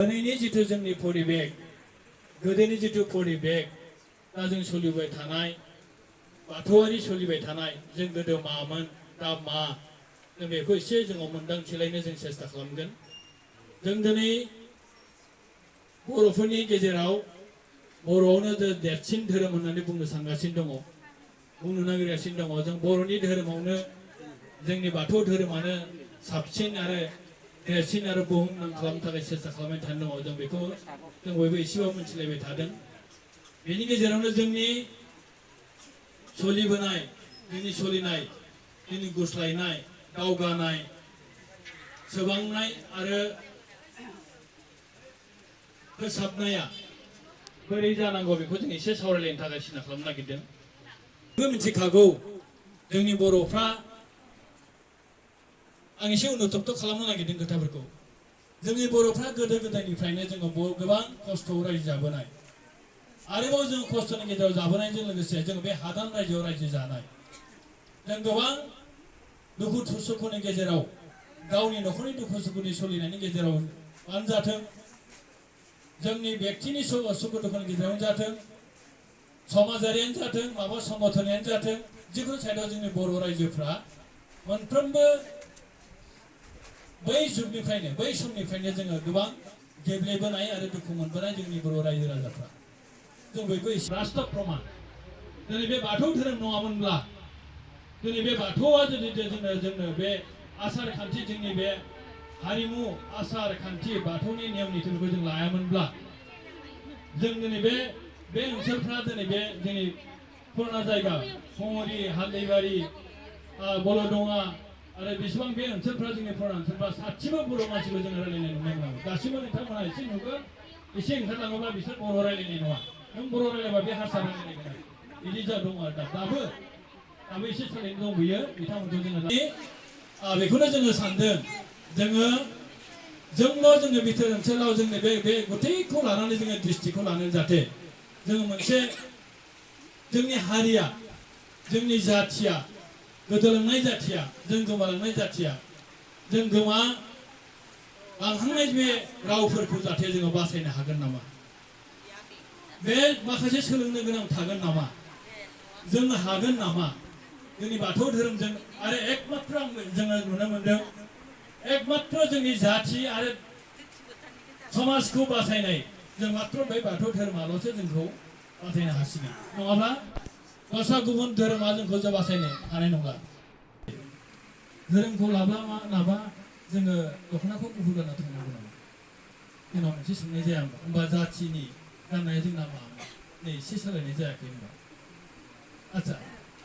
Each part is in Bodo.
दिनैनि जिथु जोंनि परिबेक गोदोनि जिथु परिबेक दा जों सोलिबाय थानाय बाथौआरि सोलिबाय थानाय जों गोदो मामोन दा मा जों बेखौ एसे जोङो मोनदांथिलायनो जों सेस्था खालामगोन। जों दिनै बर'फोरनि गेजेराव बर'आवनो देरसिन धोरोम होननानै बुंनो सानगासिनो दङ, बुंनो नागिरगासिनो दङ। जों बर'नि धोरोमावनो जोंनि बाथौ धोरोमानो साबसिन आरो देरसिन आरो बुहुमनां खालामनो थाखाय सेस्था खालामबाय थानो दङ। जों बेखौ जों बयबो एसेबाबो मिथिलायबाय थादों। बेनि गेजेरावनो जोंनि सोलिबोनाय, जोंनि सोलिनाय, जोंनि गुस्लायनाय, दावगानाय, सोबांनाय आरो फोसाबनाया बोरै जानांगौ बेखौ जों एसे सावरायलायनो थाखाय सिन्था खालामनो नागिरदों। बयबो मिथिखागौ जोंनि बर'फ्रा, आं एसे उन्नतप्त खालामनो नागिरदों खोथाफोरखौ। जोंनि बर'फ्रा गोदो गोदायनिफ्रायनो जोङो गोबां खस्थ'आव रायजो जाबोनाय, आरोबाव जों खस्थ'नि गेजेराव जाबोनायजों लोगोसे जों बे हादान रायजोआव रायजो जानाय। जों गोबां दुखु सुखुनि गेजेराव, गावनि न'खरनि दुखु सुखुनि सोलिनायनि गेजेराव जाथों, जोंनि व्यक्तिनि सुखु दुखुनि गेजेरावनो जाथों, समाजारियानो जाथों, माबा संगठनानो जाथों, जिखुनु साइडआव जोंनि बर' रायजोफ्रा मोनफ्रोमबो बै जुगनिफ्रायनो, बै समनिफ्रायनो जोङो गोबां गेब्लेबोनाय आरो दुखु मोनबोनाय जोंनि बर' रायजो राजाफ्रा। जों बयबो राष्ट्र प्रमाण। दिनै बे बाथौ धोरोम नङामोनब्ला, दिनै बे बाथौआ जुदि जोंनो बे आसार खान्थि, जोंनि बे हारिमु आसार खान्थि, बाथौनि नेम निथिफोरखौ जों लायामोनब्ला, जों दिनै बे ओनसोलफ्रा दिनै बे जोंनि पुराना जायगा फंगुरि, हाल्दैबारि, बलदङा आरो बेसेबां बे ओनसोलफ्रा जोंनि पुराना ओनसोलफ्रा सासेबो बर' मानसिखौ जोङो रायलायनाय नुनाय नङा। गासिबो नोंथांमोना एसे नुगोन, एसे ओंखारलाङोब्ला बिसोर बर' रायलायनाय नङा। नों बर' रायलायबा बे हारसा रायलायनाय बिदि जा दङ आरो दाबो एसे सोलायनो दंबोयो। बिथांमोनखौ जोङो बेखौनो जोङो सानदों, जोंनो बिथोर ओनसोलाव जोंनि बे गथैखौ लानानै जोङो डिस्ट्रिक्टखौ लानानै जाहाथे जोङो मोनसे जोंनि हारिया, जोंनि जाथिया, गोदोलांनाय जाथिया, जों गोमालांनाय जाथिया, जों गोमालांहांनाय बे रावफोरखौ जाहाथे जोङो बासायनो हागोन नामा? बे माखासे सोलोंनो गोनां थागोन नामा? जों हागोन नामा? जोंनि बाथौ धोरोमजों आरो एकमात्र जोङो नुनो मोनदों, एकमात्र जोंनि जाथि आरो समाजखौ बासायनाय जों मात्र बे बाथौ धोरोमाल'सो जोंखौ बासायनो हासिगोन। नङाब्ला दस्रा गुबुन धोरोमा जोंखौ जों बासायनो हानाय नङा। धोरोमखौ लाबा जोङो दख'नाखौ गुफुर गानना थांनांगौ नामा? जोंनाव मोनसे सोंनाय जाया होमबा जाथिनि गाननाया जोंना मा? नै एसे सोलायनाय जायाखै होनबा? आচ্ছা,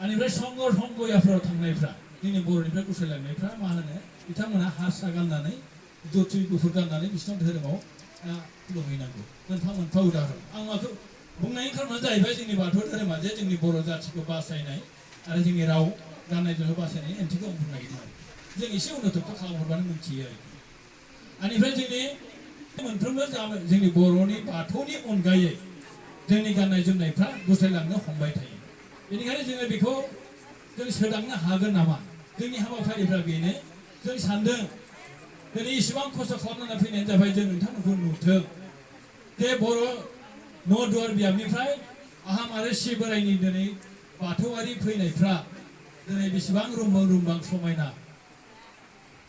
आनिफ्राय संगयाफोराव थांनायफ्रा, जोंनि बर'निफ्राय गुस्लायलांनायफ्रा मा होनो? बिथांमोना हारसा गाननानै, धुति गुफुर गाननानै बिसिनाव धोरोमाव खुलुमहैनांगौ। मोनफा मोनफा उदाहरन। आं माखौ बुंनायनि खारना जाहैबाय, जोंनि बाथौ धोरोमा जे जोंनि बर' जाथिखौ बासायनाय आरो जोंनि राव गाननाय जोमनाय बासायनायनि ओंथिखौ आं बुंनो नागिरदों। जों एसे उन्नतप्त खालामहरबानो मोनथियो आरो। आनिफ्राय जोंनि मोनफ्रोमबो जोंनि बर'नि बाथौनि अनगायै जोंनि गाननाय जोमनायफ्रा गुस्लायलांनो हमबाय थायो। बेनिखायनो जोङो बेखौ जों सोदांनो हागोन नामा? जोंनि हाबाफारिफ्रा बेनो। जों सानदों दिनै इसेबां खस्थ' खालामनानै फैनायानो जाबाय, जों नोंथांमोनखौ नुथों जे बर' न' दुवार बियाबनिफ्राय आहाम आरो सि बोराइनि दिनै बाथौआरि फैनायफ्रा दिनै बेसेबां रुमबां समायना।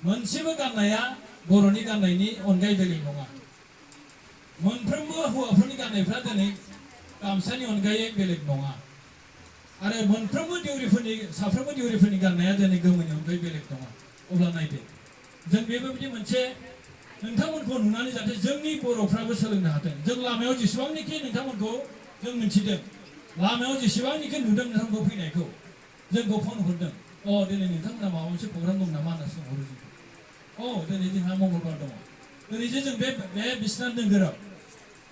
मोनसेबो गाननाया बर'नि गाननायनि अनगायै बेलेग नङा। मोनफ्रोमबो हौवाफोरनि गाननायफ्रा दिनै गामसानि अनगायै बेलेग नङा। आरो साफ्रोमबो दिउरिफोरनि गाननाया दिनै गोमोनि अनगायै बेलेग नङा। अब्ला नायदो, जों बेबायदि मोनसे नोंथांमोनखौ नुनानै जाहाथे जोंनि बर'फ्राबो सोलोंनो हाथों। जों लामायाव जेसेबांनिखि नोंथांमोनखौ जों मिथिदों, लामायाव जेसेबांनिखि नुदों नोंथांखौ फैनायखौ, जोंखौ फन हरदों, दिनै नोंथांमोना माबा मोनसे प्रग्राम दं नामा होनना सोंहरो जोंखौ। दिनै जोंहा मंगलबार दङ। दिनै जे जों बे बिसिनाथ नोगोराव,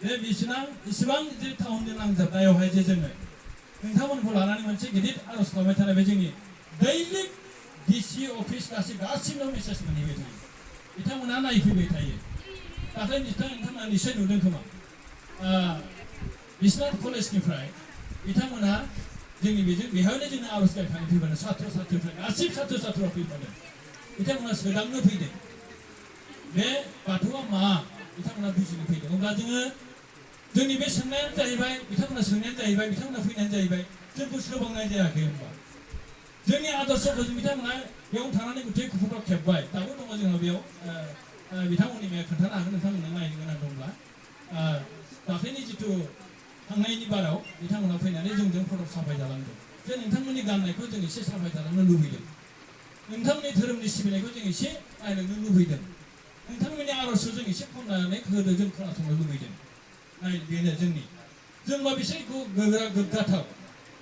बे बिसिनाथ इसिबां जे टाउनजों नांजाबनायावहाय जे जोङो नोंथांमोनखौ लानानै मोनसे गिदिर आर'ज खालामबाय थानाय, बे जोंनि दैलिक डिसि अफिस गासिबो मेसेज मोनहैबाय थायो। बिथांमोना नायफैबाय थायो। दाख्लै नोंथांमोना निश्चय नुदों खोमा, बिश्वनाथ कलेजनिफ्राय बिथांमोना जोंनि बेहायनो जोंनो आर'ज गायखांनो फैबानो सात्र साथ्रिफ्रा गासिबो सात्र साथ्रआ फैबानो बिथांमोना सोदांनो फैदों बे बाथौआ मा, बिथांमोना बुजिनो फैदों अब्ला जोङो जोंनि बे सोंनायानो जाहैबाय बिथांमोना सोंनायानो जाहैबाय बिथांमोना फैनायानो जाहैबाय जोंखौ सोलोंनाय जायाखै होनबा जोंनि आदर्शखौ बिथांमोना बेयाव थानानै गुथै खुफुराव खेबबाय दाबो दङ जोंनाव बेयाव बिथांमोननि बे खोन्थानो हागोन नोंथांमोननो नायनो गोनां दंब्ला दाख्लैनि जिथु थांनायनि बाराव बिथांमोना फैनानै जोंजों फट' साफाय जालांदों जे नोंथांमोननि गाननायखौ जों एसे साफाय जालांनो लुबैदों नोंथांमोननि धोरोमनि सिबिनायखौ जों एसे नायलांनो लुबैदों नोंथांमोननि आर'जखौ जों एसे खननानै होदो जों खोनासंनो लुबैदों नाय बेनो जोंबा बिसोरखौ गोग्गाथाव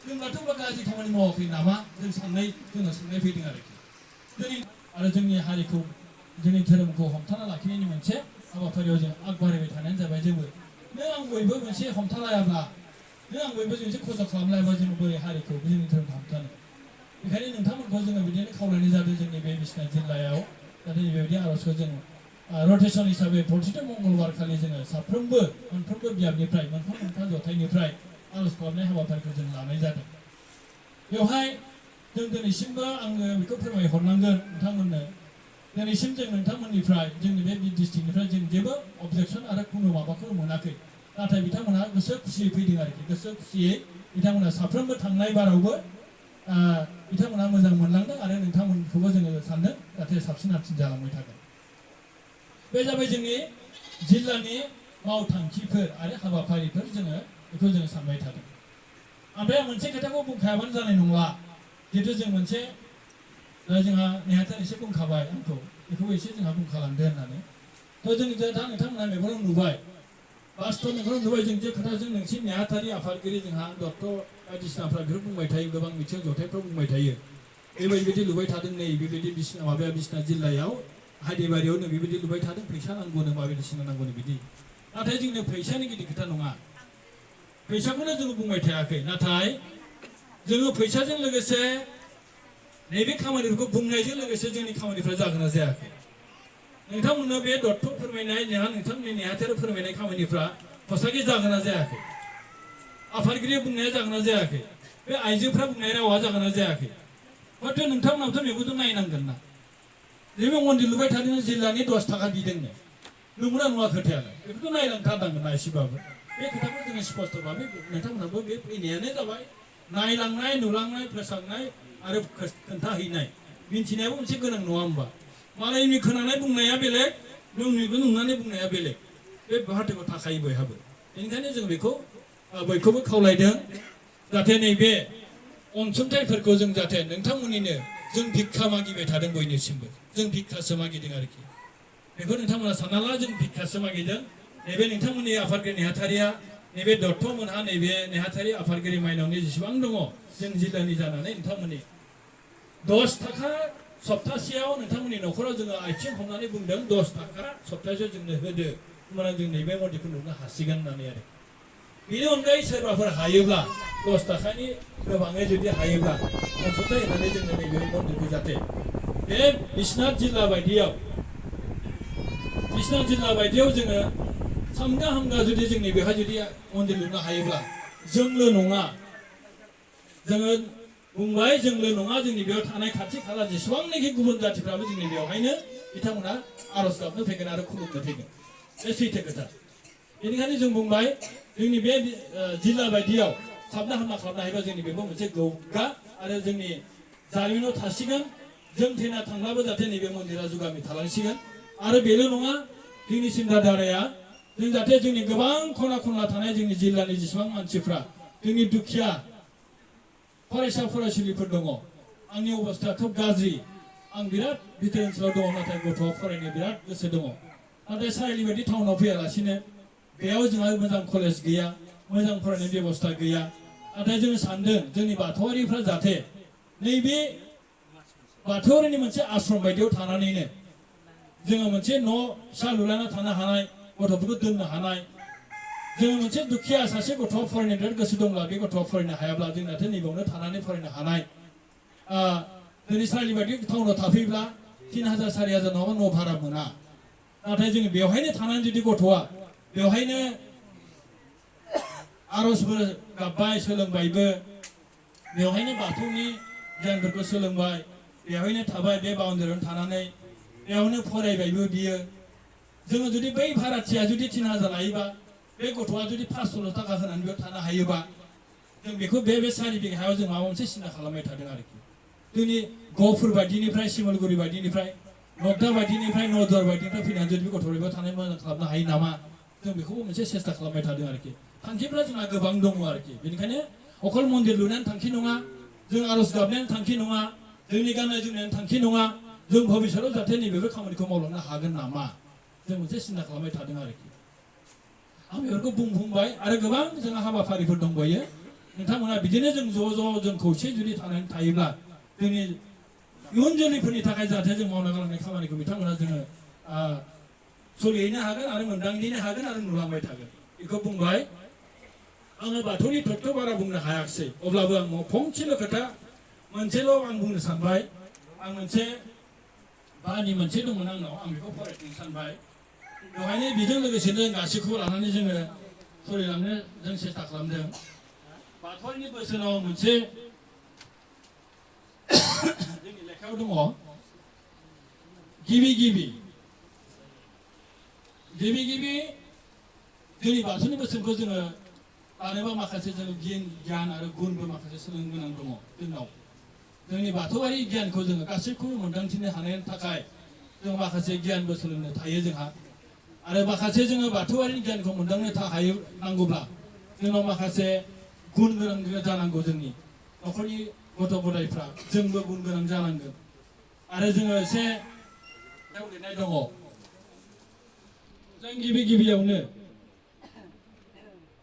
जोंब्लाथ' बा गाज्रि खामानि मावाखै नामा जों जोंनाव साननाय फैदों आरोखि दिनै आरो जोंनि हारिखौ जोंनि धोरोमखौ हमथाना लाखिनायनि मोनसे हाबाफारियाव जों आग बारायबाय थानायानो जाबाय जोंबो नों आं बयबो मोनसे हमथालायाब्ला नों आं बयबो मोनसे खजा खालामलायाबा जों बोरै हारिखौ जोंनि धोरोमखौ हमथानो बेखायनो नोंथांमोनखौ जोङो बिदिनो खावलायनाय जादों जोंनि बे बिश्वनाथ जिल्लायाव जाहाथे बेबायदि आर'जखौ जों रटेसन हिसाबै प्रतिथा मंगलबार खालि जोङो साफ्रोमबो मोनफ्रोमबो बियाबनिफ्राय मोनफा मोनफा जथायनिफ्राय आर'ज खालामनाय हाबाफारिखौ जों लानाय जादों बेवहाय जों दिनैसिमबो आङो बेखौ फोरमायहरनांगोन नोंथांमोननो दिनैसिम जों नोंथांमोननिफ्राय जोंनि बे डिस्ट्रिक्टनिफ्राय जों जेबो अबजेक्सन आरो खुनु माबाखौ मोनाखै नाथाय बिथांमोनहा गोसो खुसियै फैदों आरोखि गोसो खुसियै बिथांमोना साफ्रोमबो थांनाय बारावबो बिथांमोना मोजां मोनलांदों आरो नोंथांमोनखौबो जोङो सानदों जाहाथे साबसिन हामसिन जालांबाय थागोन बे जाबाय जोंनि जिल्लानि मावथांखिफोर आरो हाबाफारिफोर जोङो बेखौ जोङो सानबाय थादों ओमफ्राय आं मोनसे खोथाखौ बुंखायाबानो जानाय नंला जिहेतु जों मोनसे जोंहा नेहाथार एसे बुंखाबाय आंखौ बेखौबो एसे जोंहा बुंखालांदो होननानै थ' जों दा नोंथांमोना मेगनाव नुबाय बास्तब मेगनाव नुबाय जों जे खोथाजों नोंसि नेहाथारि आफादगिरि जोंहा डक्टर बायदिसिनाफ्रा बेफोर बुंबाय थायो गोबां बिथिङाव जथायफ्राव बुंबाय थायो बेबायदि लुबाय थादों नै बेबायदि बिश्वनाथ जिल्लायाव हायदेबारियाव नै बेबायदि लुबाय थादों फैसा नांगौनो बायदिसिना नांगौनो बिदि नाथाय जोंनो फैसानि गिदिर खोथा नङा फैसाखौनो जोङो बुंबाय थायाखै नाथाय जोङो फैसाजों लोगोसे नैबे खामानिफोरखौ बुंनायजों लोगोसे जोंनि खामानिफ्रा जागोन ना जायाखै नोंथांमोननो बे दत्त फोरमायनाय नोंथांमोननि नेहाथारि फोरमायनाय खामानिफ्रा हसाखि जागोन ना जायाखै आफादगिरि बुंनाया जागोन ना जायाखै बे आइजोफ्रा बुंनाय रावा जागोन ना जायाखै हयथ' नोंथांमोनाबोथ' मेगनजों नायनांगोन ना नैबे मन्दिर लुबाय थादों जिल्लानि 10 थाखा बिदोंनो नंगौना नङा खोथायालाय बेखौथ' नायलांथारनांगोन ना एसेबाबो बे खोथाखौ जोङो स्पष्ट भाबै नोंथांमोनाबो बे फैनायानो जाबाय नायलांनाय नुलांनाय फोसावनाय आरो खोन्थाहैनाय मिन्थिनायाबो मोनसे गोनां नङा होमबा मालायनि खोनानाय बुंनाया बेलेग जोंनिबो नुनानै बुंनाया बेलेग बे बाहाथोखौ थाखायो बयहाबो बेनिखायनो जों बेखौ बयखौबो खावलायदों जाहाथे नैबे अनसुंथाइफोरखौ जों जाहाथे नोंथांमोननिनो जों भिक्षा मागिबाय थादों बयनिसिमबो जों भिक्षासो मागिदों आरोखि बेखौ नोंथांमोना सानना ला जों भिक्षासो मागिदों नैबे नोंथांमोननि आफादगिरि नेहाथारिया नैबे दत्त मोनहा नैबे नेहाथारि आफादगिरि माइनावनि जेसेबां दङ जों जिल्लानि जानानै नोंथांमोननि 10 थाखा सप्तासेयाव नोंथांमोननि न'खराव जोङो आथिं हमनानै बुंदों 10 थाखा सप्तासेयाव जोंनो होदो होमब्ला जों नैबे मन्दिरखौ नुनो हासिगोन होननानै आरो बेनि अनगायै सोरबाफोर हायोब्ला 10 थाखानि गोबाङै जुदि हायोब्ला अनसुंथाइ होनानै जोंनो नैबे मन्दिरखौ जाहाथे बे बिश्वनाथ जिल्ला बायदियाव जोङो सामगा हामगा जुदि जोंनि बेवहाय जुदि मन्दिर लुनो हायोब्ला जोंल' नङा जोङो बुंबाय जोंल' नङा जोंनि बेयाव थानाय खाथि खाला जेसेबांनाखि गुबुन जाथिफ्राबो जोंनि बेवहायनो बिथांमोना आर'ज गाबनो फैगोन आरो खुलुमनो फैगोन बे सैथो खोथा बेनिखायनो जों बुंबाय जोंनि बे जिल्ला बायदियाव साबना हामना खालामनो हायोबा जोंनि बेबो मोनसे गोग्गा आरो जोंनि जारिमिनाव थासिगोन जों थैना थांब्लाबो जाहाथे नैबे मन्दिरा जुगामि थालांसिगोन आरो बेल' नङा जोंनि सिन्था धाराया जों जाहाथे जोंनि गोबां खना खनला थानाय जोंनि जिल्लानि जेसेबां मानसिफ्रा जोंनि दुखिया फरायसा फरायसुलिफोर दङ आंनि अबस्थाया खोब गाज्रि आं बिराद भिथोर ओनसोलाव दङ नाथाय गथ'आ फरायनो बिराद गोसो दङ नाथाय सारिलि बायदि टाउनाव फैयालासिनो बेयाव जोंहा मोजां कलेज गैया मोजां फरायनाय बेबस्था गैया नाथाय जों सानदों जोंनि बाथौआरिफ्रा जाहाथे नैबे बाथौआरिनि मोनसे आश्रम बायदियाव थानानैनो जोङो मोनसे न' फिसा लुलायना थानो हानाय गथ'फोरखौ दोननो हानाय जोङो मोनसे दुखिया सासे गथ'आ फरायनो बिराद गोसो दंब्ला बे गथ'आ फरायनो हायाब्ला जों जाहाथे नैबावनो थानानै फरायनो हानाय दिनै सारिलि बायदि टाउनाव थाफैब्ला 3000 4000 नङाबा न' भारा मोना नाथाय जोङो बेवहायनो थानानै जुदि गथ'आ बेवहायनो आर'जफोर गाबबाय सोलोंबायबो बेवहायनो बाथौनि गियानफोरखौ सोलोंबाय बेवहायनो थाबाय बे बाउन्डारियावनो थानानै बेयावनो फरायबायबो बियो जोङो जुदि बै भाराथिया जुदि 3000 लायोबा बे गथ'आ जुदि 500 थाखा होनानै बेयाव थानो हायोबा जों बेखौ बे सार्टिफिकेट हायाव जों माबा मोनसे सिन्था खालामबाय थादों आरोखि जोंनि गहपुर बायदिनिफ्राय शिमलगुरि बायदिनिफ्राय नगदा बायदिनिफ्राय नदर बायदिनिफ्राय फैनानै जुदि बे गथ'खौ बेयाव थानाय मोजां खालामनो हायो नामा जों बेखौबो मोनसे सेस्था खालामबाय थादों आरोखि थांखिफ्रा जोंहा गोबां दङ आरोखि बेनिखायनो अकल मन्दिर लुनायनि थांखि नङा जों आर'ज गाबनायनि थांखि नङा जोंनि गाननाय जोमनायनि थांखि नङा जों भबिष्यतआव जाहाथे नैबेफोर खामानिखौ मावलांनो हागोन नामा जों मोनसे सिन्था खालामबाय थादों आरोखि आं बेफोरखौ बुंबाय आरो गोबां जोंहा हाबाफारिफोर दंबायो नोंथांमोना बिदिनो जों ज' जों खौसे जुदि थानानै थायोब्ला जोंनि इयुन जोलैफोरनि थाखाय जाहाथे जों मावनो गालांनाय खामानिखौ बिथांमोना जोङो सोलिहैनो हागोन आरो मोनदांहैनो हागोन आरो नुलांबाय थागोन बेखौ बुंबाय आङो बाथौनि तत्त्व बारा बुंनो हायाखिसै अब्लाबो आं फंसेल' खोथा मोनसेल' आं बुंनो सानबाय आं मोनसे बानि मोनसे दंमोन आंनाव आं बेखौ फरायफिननो सानबाय बेवहायनो बेजों लोगोसेनो जों गासैखौबो लानानै जोङो सोलिलांनो जों सेस्था खालामदों बाथौनि बोसोनाव मोनसे जोंनि लेखायाव दङ गिबि जोंनि बाथौनि बोसोनखौ जोङो लानोबा माखासे जोङो गियान आरो गुनबो माखासे सोलोंनो गोनां दङ जोंनाव जोंनि बाथौआरि गियानखौ जोङो गासैखौबो मोनदांथिनो हानायनि थाखाय जों माखासे गियानबो सोलोंनो थायो जोंहा आरो माखासे जोङो बाथौआरि गियानखौ मोनदांनो थाखाय नांगौब्ला जोंनाव माखासे गुन गोनां जानांगौ जोंनि न'खरनि गथ' गथायफ्रा जोंबो गुन गोनां जानांगोन आरो जोङो एसे लिरनाय दङ जों गिबियावनो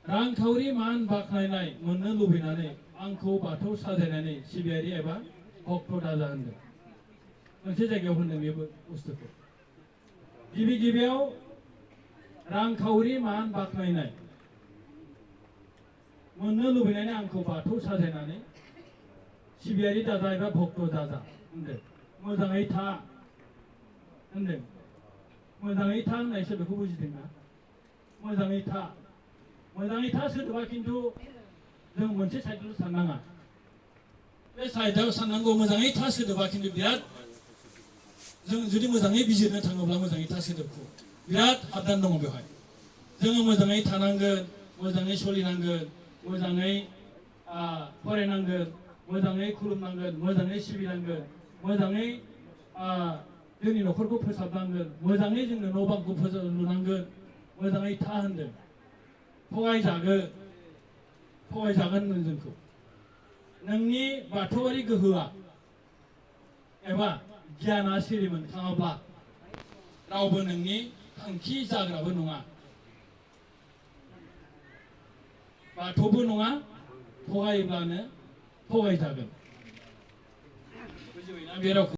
रांखावरि मान बाख्नायनाय मोननो लुबैनानै आंखौ बाथौ साजायनानै सिबियारि एबा भक्त दाजा होनदों मोनसे जायगायाव होनदों बे बुस्थुखौ गिबियाव रांखावरि मान बाख्नायनाय मोननो लुबैनानै आंखौ बाथौ साजायनानै सिबियारि दाजा एबा भक्त दाजा होनदों मोजाङै था होनदों मोजाङै था होननाय सोदोबखौ बुजिदोंना मोजाङै था सोदोबा खिन्थु जों मोनसे साइडल' साननाङा बे साइडआव साननांगौ मोजाङै था सोदोबा खिन्थु बिराद जों जुदि मोजाङै बिजिरनो थाङोब्ला मोजाङै था सोदोबखौ बिराद हाबदान दङ बेवहाय जोङो मोजाङै थानांगोन मोजाङै सोलिनांगोन मोजाङै फरायनांगोन मोजाङै खुलुमनांगोन मोजाङै सिबिनांगोन मोजाङै जोंनि न'खरखौ फोसाबनांगोन मोजाङै जोंनो न' बांखौ लुनांगोन मोजाङै था होनदों थगायजागोन होनदों जोंखौ नोंनि बाथौआरि गोहोआ एबा गियाना सिरि मोनखाङाब्ला रावबो नोंनि थांखि जाग्राबो नङा बाथौबो नङा थगायोब्लानो थगायजागोन बुजिबायना बे रावखौ